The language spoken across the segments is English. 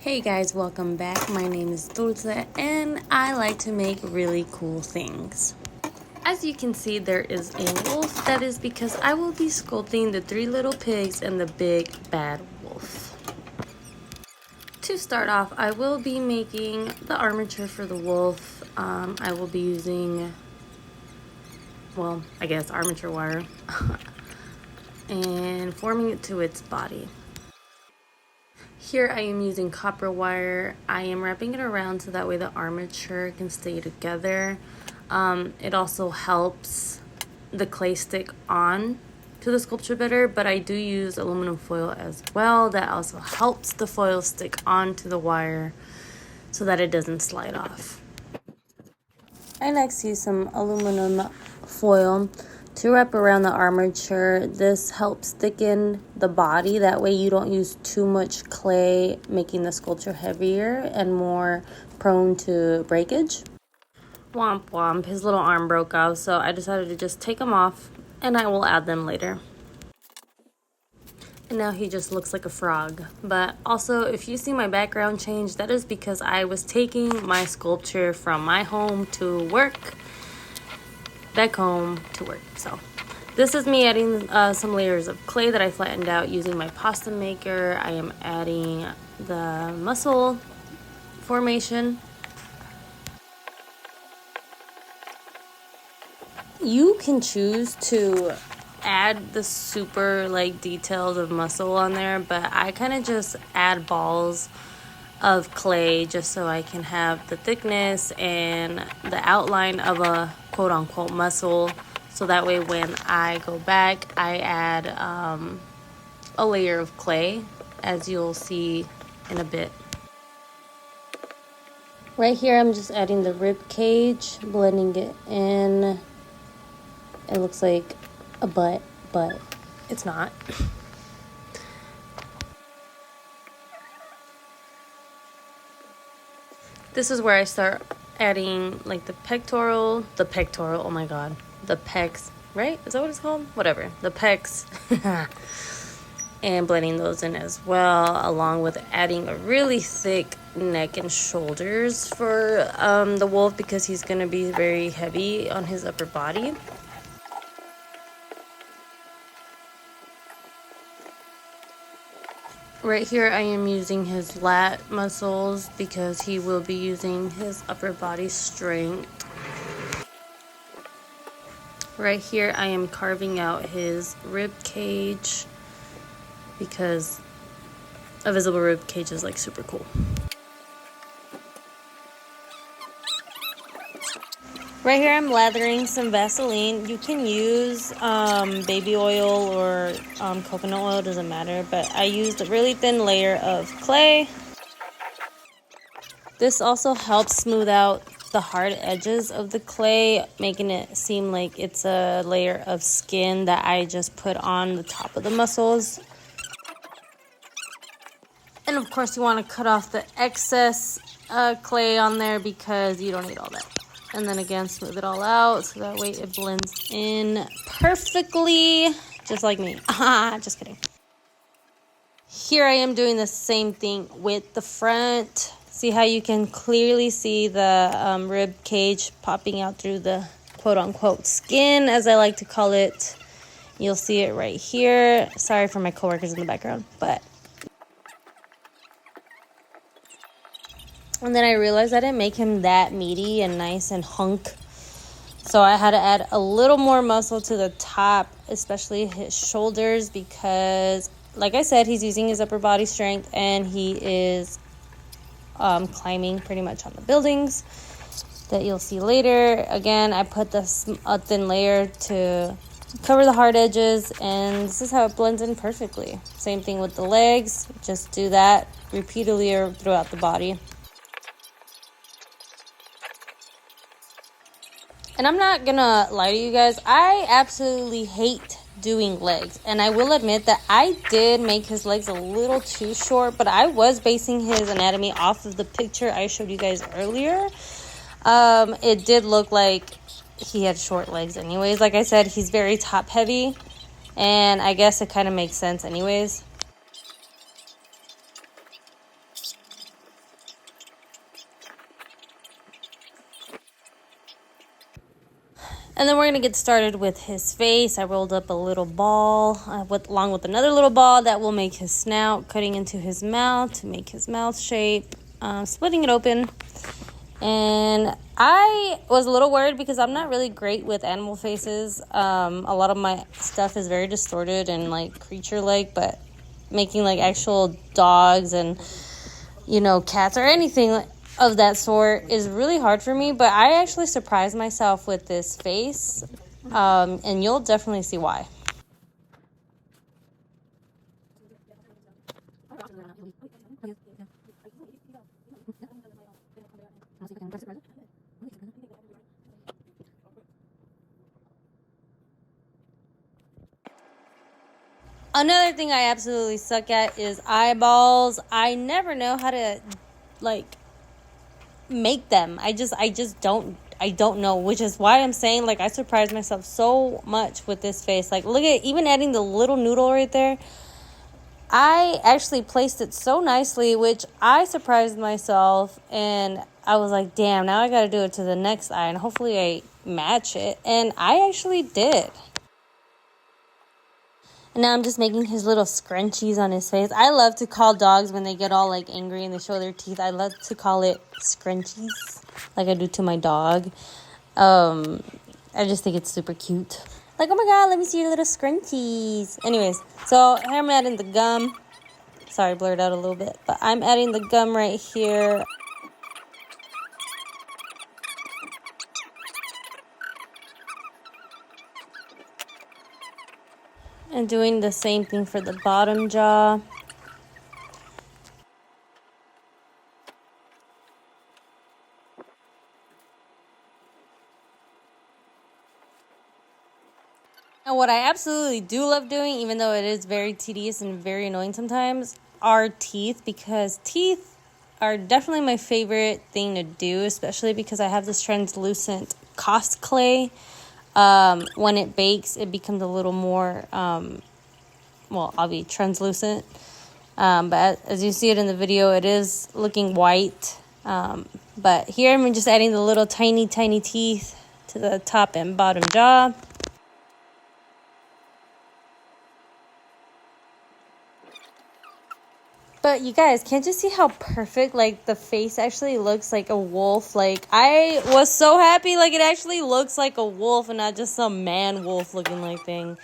Hey guys, welcome back. My name is Dulce and I like to make really cool things. As you can see, there is a wolf. That is because I will be sculpting the 3 little pigs and the big bad wolf. To start off, I will be making the armature for the wolf. I will be using, armature wire and forming it to its body. Here I am using copper wire. I am wrapping it around so that way the armature can stay together. It also helps the clay stick on to the sculpture better, but I do use aluminum foil as well. That also helps the foil stick onto the wire so that it doesn't slide off. I next use some aluminum foil to wrap around the armature. This helps thicken the body. That way you don't use too much clay, making the sculpture heavier and more prone to breakage. Womp womp, his little arm broke off, so I decided to just take them off and I will add them later. And now he just looks like a frog. But also, if you see my background change, that is because I was taking my sculpture from my home to work, back home to work. So this is me adding some layers of clay that I flattened out using my pasta maker. I am adding the muscle formation. You can choose to add the super details of muscle on there, but I kind of just add balls of clay just so I can have the thickness and the outline of a quote-unquote muscle, so that way when I go back I add a layer of clay, as you'll see in a bit. Right here I'm just adding the rib cage, blending it in. It looks like a butt, but it's not. This is where I start adding the pectoral, oh my god, the pecs, right? Is that what it's called? Whatever, the pecs. And blending those in as well, along with adding a really thick neck and shoulders for the wolf, because he's going to be very heavy on his upper body. Right here I am using his lat muscles because he will be using his upper body strength. Right here I am carving out his rib cage because a visible rib cage is super cool. Right here I'm lathering some Vaseline. You can use baby oil or coconut oil, doesn't matter, but I used a really thin layer of clay. This also helps smooth out the hard edges of the clay, making it seem like it's a layer of skin that I just put on the top of the muscles. And of course you want to cut off the excess clay on there because you don't need all that. And then again, smooth it all out so that way it blends in perfectly, just like me. Just kidding. Here I am doing the same thing with the front. See how you can clearly see the rib cage popping out through the quote-unquote skin, as I like to call it. You'll see it right here. Sorry for my coworkers in the background, but... And then I realized I didn't make him that meaty and nice and hunk. So I had to add a little more muscle to the top, especially his shoulders, because, like I said, he's using his upper body strength and he is climbing pretty much on the buildings that you'll see later. Again, I put a thin layer to cover the hard edges, and this is how it blends in perfectly. Same thing with the legs. Just do that repeatedly or throughout the body. And I'm not gonna lie to you guys, I absolutely hate doing legs. And I will admit that I did make his legs a little too short, but I was basing his anatomy off of the picture I showed you guys earlier. It did look like he had short legs anyways. Like I said, he's very top heavy, and I guess it kind of makes sense anyways. And then we're going to get started with his face. I rolled up a little ball along with another little ball that will make his snout, cutting into his mouth to make his mouth shape, splitting it open. And I was a little worried because I'm not really great with animal faces. A lot of my stuff is very distorted and like creature-like, but making like actual dogs and, you know, cats or anything of that sort is really hard for me. But I actually surprised myself with this face, and you'll definitely see why. Another thing I absolutely suck at is eyeballs. I never know how to like make them. I don't know, which is why I'm saying like I surprised myself so much with this face. Like look at even adding the little noodle right there. I actually placed it so nicely, which I surprised myself, and I was like, damn, now I gotta do it to the next eye and hopefully I match it, and I actually did. And now I'm just making his little scrunchies on his face. I love to call dogs when they get all like angry and they show their teeth. I love to call it scrunchies, like I do to my dog. I just think it's super cute. Like, oh my god, let me see your little scrunchies. Anyways, so here I'm adding the gum. Sorry, blurred out a little bit. But I'm adding the gum right here. And doing the same thing for the bottom jaw. And what I absolutely do love doing, even though it is very tedious and very annoying sometimes, are teeth, because teeth are definitely my favorite thing to do, especially because I have this translucent cosclay. When it bakes, it becomes a little more, well, obviously translucent. But as you see it in the video, it is looking white. But here I'm just adding the little tiny teeth to the top and bottom jaw. But you guys, can't you see how perfect, like, the face actually looks like a wolf? Like, I was so happy, like, it actually looks like a wolf and not just some man wolf looking like thing.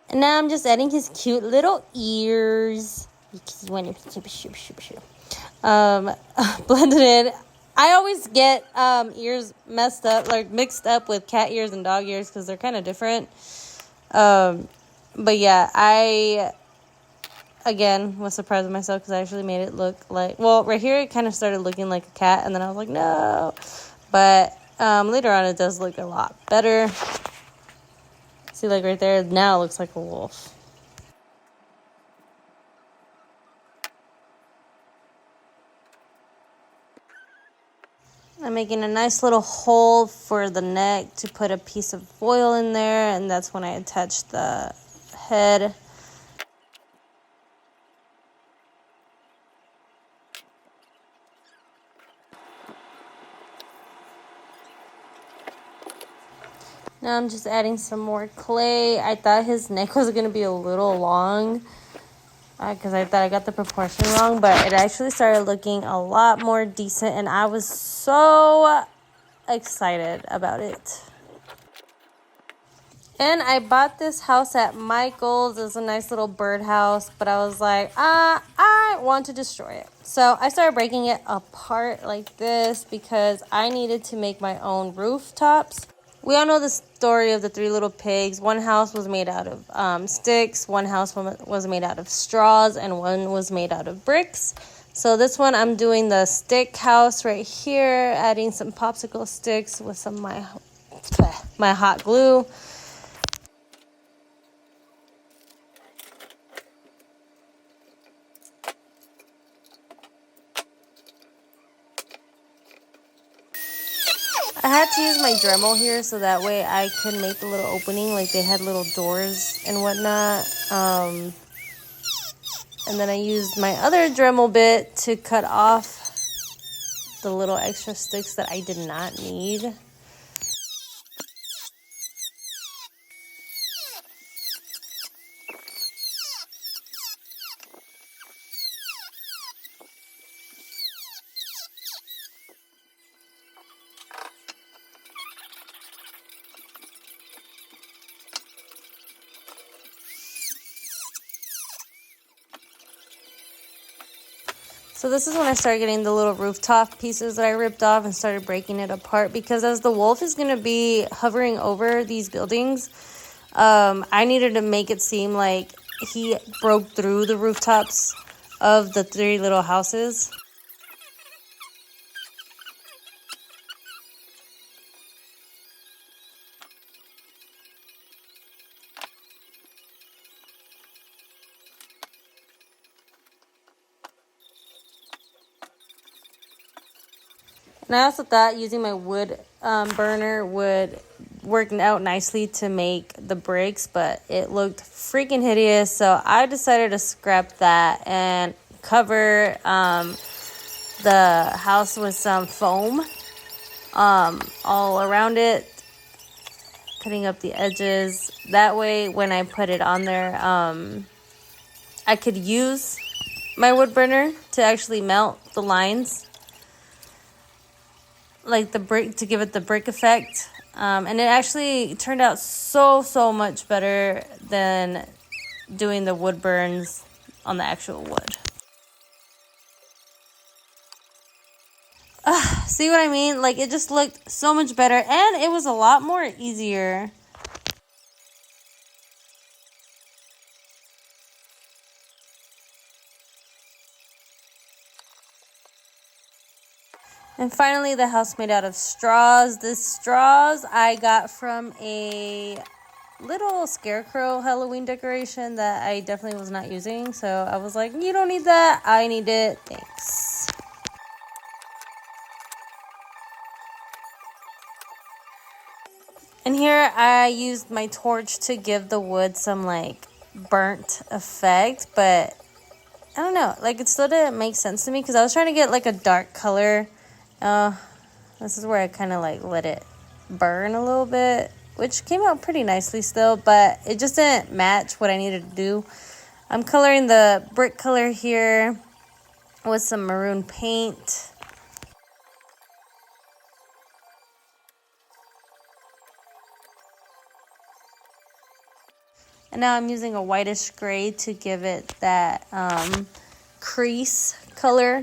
And now I'm just adding his cute little ears. Blended in. I always get ears messed up, like, mixed up with cat ears and dog ears because they're kind of different. But yeah, again, was surprised with myself because I actually made it look like, well, right here it kind of started looking like a cat, and then I was like, no. But later on it does look a lot better. See, like right there, now it looks like a wolf. I'm making a nice little hole for the neck to put a piece of foil in there, and that's when I attach the head. Now I'm just adding some more clay. I thought his neck was going to be a little long because I thought I got the proportion wrong, but it actually started looking a lot more decent, and I was so excited about it. And I bought this house at Michael's. It's a nice little birdhouse, but I was like, I want to destroy it. So I started breaking it apart like this because I needed to make my own rooftops. We all know the story of the three little pigs. One house was made out of sticks, one house was made out of straws, and one was made out of bricks. So this one, I'm doing the stick house right here, adding some popsicle sticks with some of my hot glue. I had to use my Dremel here so that way I could make a little opening, like they had little doors and whatnot. And then I used my other Dremel bit to cut off the little extra sticks that I did not need. So this is when I started getting the little rooftop pieces that I ripped off and started breaking it apart, because as the wolf is going to be hovering over these buildings, I needed to make it seem like he broke through the rooftops of the 3 little houses. And I also thought using my wood burner would work out nicely to make the bricks, but it looked freaking hideous. So I decided to scrap that and cover the house with some foam all around it, cutting up the edges. That way, when I put it on there, I could use my wood burner to actually melt the lines, like the brick, to give it the brick effect. And it actually turned out so much better than doing the wood burns on the actual wood. See what I mean? Like, it just looked so much better, and it was a lot more easier. And finally, the house made out of straws. This straws I got from a little scarecrow Halloween decoration that I definitely was not using. So I was like, you don't need that. I need it. Thanks. And here I used my torch to give the wood some like burnt effect. But I don't know. Like, it still didn't make sense to me because I was trying to get like a dark color. This is where I kind of like let it burn a little bit, which came out pretty nicely still, but it just didn't match what I needed to do. I'm coloring the brick color here with some maroon paint. And now I'm using a whitish gray to give it that crease color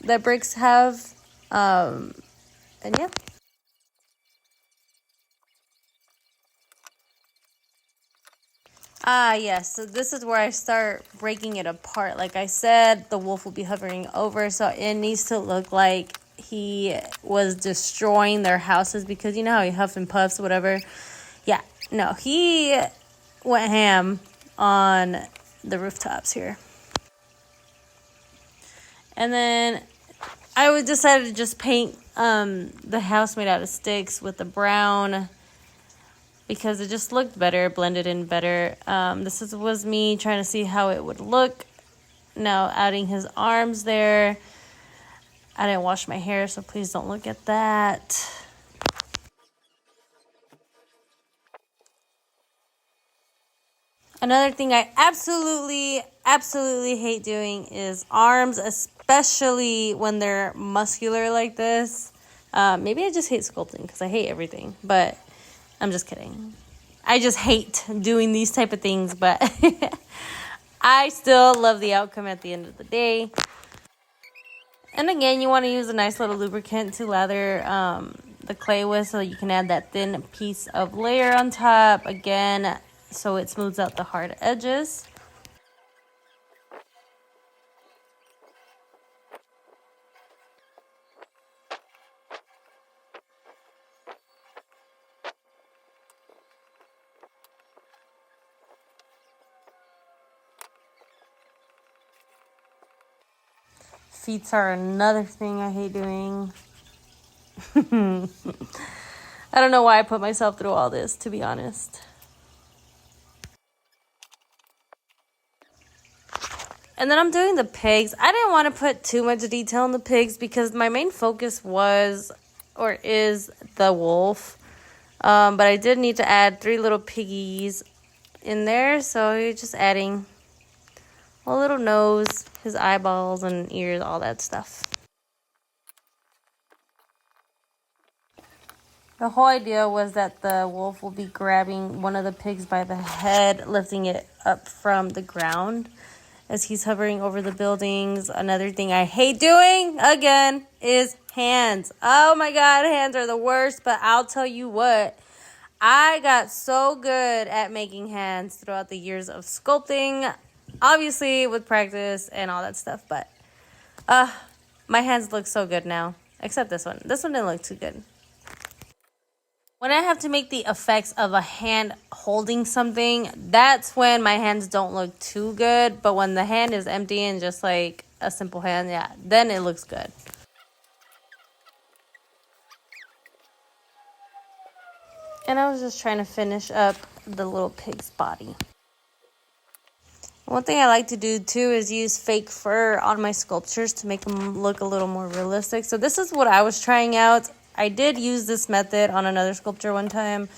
that bricks have. And yeah. Yes, so this is where I start breaking it apart. Like I said, the wolf will be hovering over, so it needs to look like he was destroying their houses, because you know how he huffs and puffs, whatever. Yeah, no, he went ham on the rooftops here. And then I decided to just paint the house made out of sticks with the brown, because it just looked better, blended in better. This was me trying to see how it would look. Now adding his arms there. I didn't wash my hair, so please don't look at that. Another thing I absolutely hate doing is arms, especially when they're muscular like this. Maybe I just hate sculpting because I hate everything, but I'm just kidding. I just hate doing these type of things, but I still love the outcome at the end of the day. And again, you want to use a nice little lubricant to lather the clay with, so you can add that thin piece of layer on top. Again, so it smooths out the hard edges. Feet are another thing I hate doing. I don't know why I put myself through all this, to be honest. And then I'm doing the pigs. I didn't want to put too much detail in the pigs because my main focus was, or is, the wolf. But I did need to add 3 little piggies in there. So you're just adding a little nose, his eyeballs and ears, all that stuff. The whole idea was that the wolf will be grabbing one of the pigs by the head, lifting it up from the ground. as he's hovering over the buildings. Another thing I hate doing, again, is hands. Oh my God, hands are the worst, but I'll tell you what. I got so good at making hands throughout the years of sculpting, obviously with practice and all that stuff, but my hands look so good now, except this one. This one didn't look too good. When I have to make the effects of a hand holding something, that's when my hands don't look too good, but when the hand is empty and just like a simple hand, yeah, then it looks good. And I was just trying to finish up the little pig's body. One thing I like to do too is use fake fur on my sculptures to make them look a little more realistic. So this is what I was trying out. I did use this method on another sculpture one time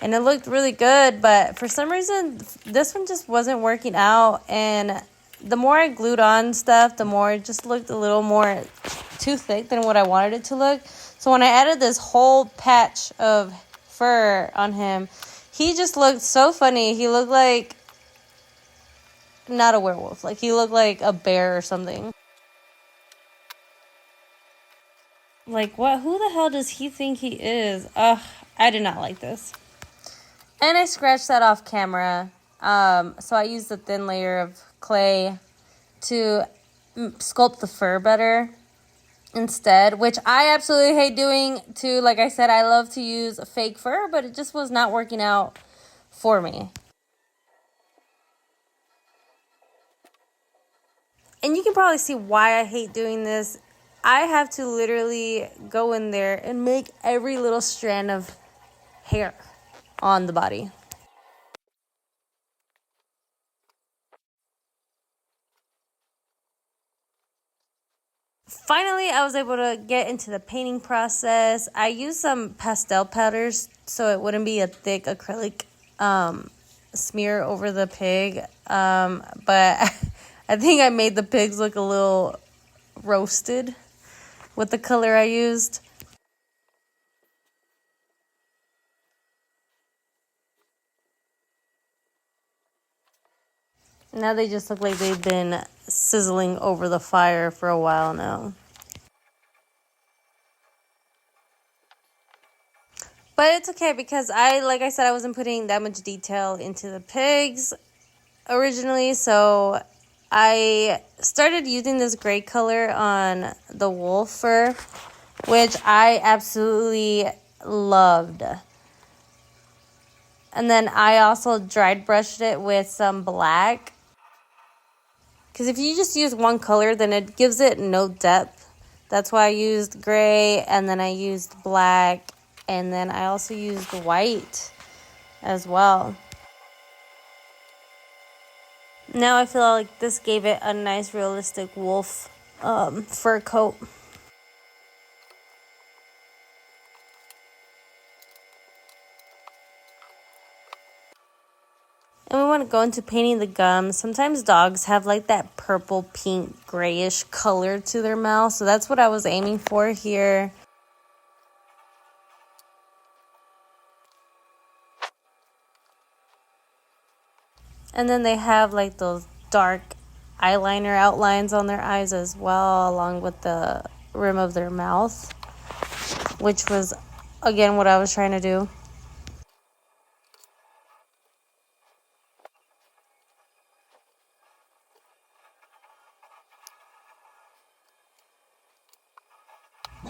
and it looked really good, but for some reason this one just wasn't working out, and the more I glued on stuff, the more it just looked a little more too thick than what I wanted it to look. So when I added this whole patch of fur on him, he just looked so funny. He looked like not a werewolf, like he looked like a bear or something. Like, what? Who the hell does he think he is? Ugh, I did not like this. And I scratched that off camera. So I used a thin layer of clay to sculpt the fur better instead, which I absolutely hate doing too. Like I said, I love to use fake fur, but it just was not working out for me. And you can probably see why I hate doing this. I have to literally go in there and make every little strand of hair on the body. Finally, I was able to get into the painting process. I used some pastel powders so it wouldn't be a thick acrylic smear over the pig. But I think I made the pigs look a little roasted with the color I used. Now they just look like they've been sizzling over the fire for a while now. But it's okay because like I said, I wasn't putting that much detail into the pigs originally, so I started using this gray color on the wolf fur, which I absolutely loved. And then I also dried brushed it with some black. Because if you just use one color, then it gives it no depth. That's why I used gray, and then I used black, and then I also used white as well. Now I feel like this gave it a nice realistic wolf fur coat. And we want to go into painting the gums. Sometimes dogs have like that purple, pink, grayish color to their mouth. So that's what I was aiming for here. And then they have like those dark eyeliner outlines on their eyes as well, along with the rim of their mouth, which was, again, what I was trying to do.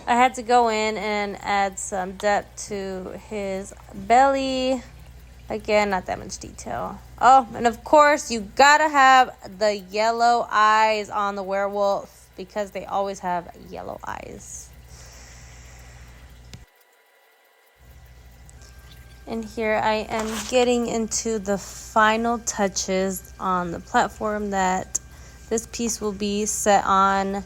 I had to go in and add some depth to his belly. Again, not that much detail. Oh, and of course, you gotta have the yellow eyes on the werewolf because they always have yellow eyes. And here I am getting into the final touches on the platform that this piece will be set on.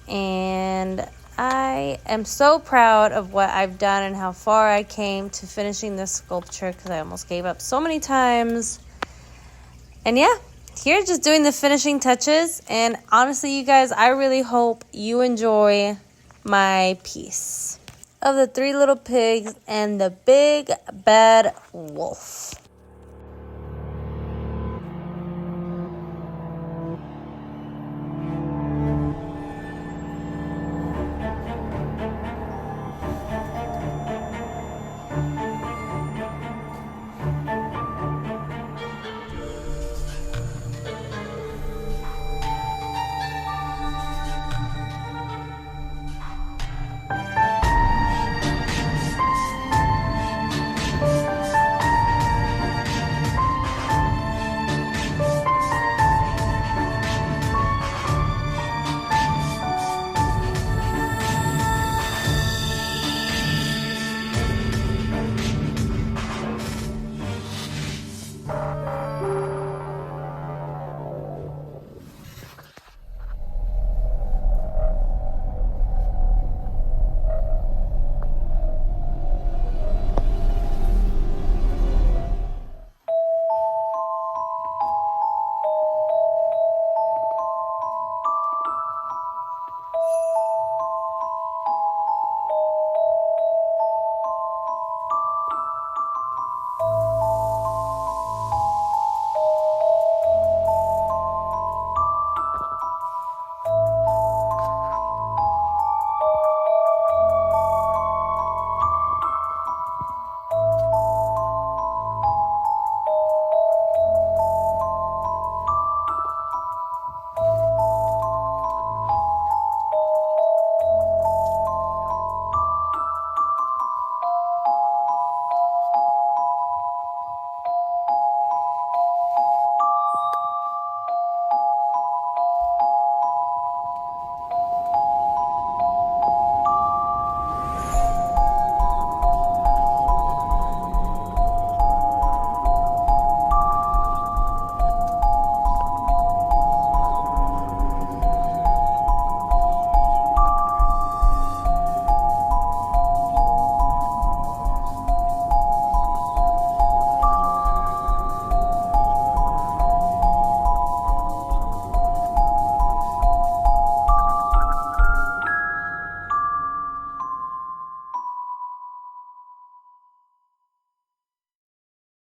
And I am so proud of what I've done and how far I came to finishing this sculpture because I almost gave up so many times. And yeah, here just doing the finishing touches. And honestly, you guys, I really hope you enjoy my piece of the 3 little pigs and the big bad wolf.